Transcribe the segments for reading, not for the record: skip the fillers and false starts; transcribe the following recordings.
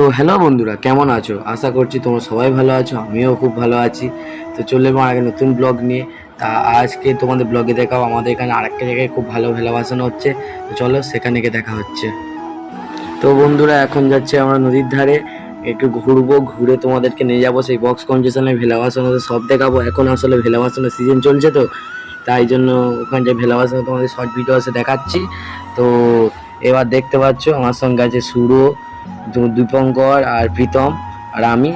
তো হ্যালো বন্ধুরা, কেমন আছো? আশা করছি তোমরা সবাই ভালো আছো, আমিও খুব ভালো আছি। তো চলে এলাম আগে নতুন ব্লগ নিয়ে। তা আজকে তোমাদের ব্লগে দেখাও আমাদের এখানে আরেকটা জায়গায় খুব ভালো ভালোবাসানো হচ্ছে। তো চলো সেখানে গিয়ে দেখা হচ্ছে। তো বন্ধুরা, এখন যাচ্ছে আমরা নদীর ধারে, একটু ঘুরবো, ঘুরে তোমাদেরকে নিয়ে যাবো সেই বক্স কনজেশনে, ভেলা ভাসানো সব দেখাবো। এখন আসলে ভেলা ভাসানোর সিজন চলছে, তো তাই জন্য ওখানে যে ভেলা ভাসানো তোমাদের শর্ট ভিডিও আছে দেখাচ্ছি। তো এবার দেখতে পাচ্ছ আমার সঙ্গে আছে সুরো, দীপঙ্কর আর প্রীতম আর আমি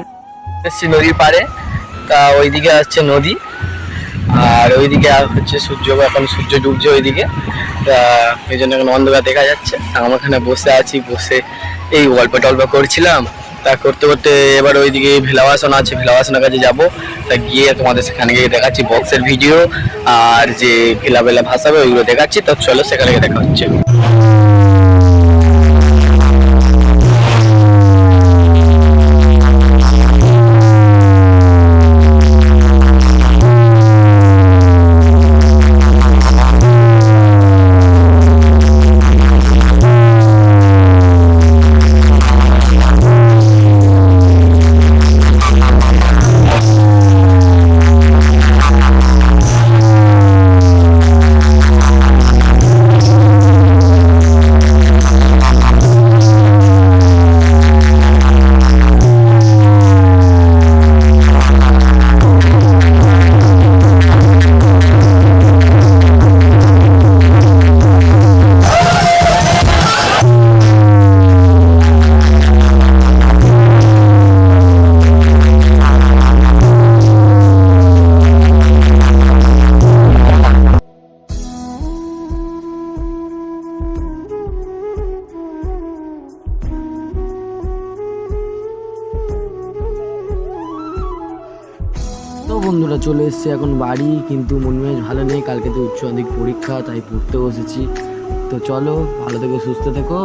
এসছি নদীর পাড়ে। তা ওইদিকে আসছে নদী, আর ওইদিকে হচ্ছে সূর্য, এখন সূর্য ডুবছে ওইদিকে। তা এই জন্য এখন অন্ধকার দেখা যাচ্ছে। আমার এখানে বসে আছি, বসে এই গল্প টল্প করছিলাম। তা করতে করতে এবার ওইদিকে ভেলাবাসন আছে, ভেলাবাসনের কাছে যাবো। তা গিয়ে তোমাদের সেখানে গিয়ে দেখাচ্ছি বক্সের ভিডিও, আর যে ভেলা ভেলা ভাসাবে ওইগুলো দেখাচ্ছি। তো চলো সেখানে গিয়ে দেখা হচ্ছে। তো বন্ধুরা, চলে এসেছি এখন বাড়ি, কিন্তু মন মেজাজ ভালো নেই, কালকে তো উচ্চ মাধ্যমিক পরীক্ষা, তাই পড়তে বসেছি। তো চলো, ভালো থেকো, সুস্থ থেকো।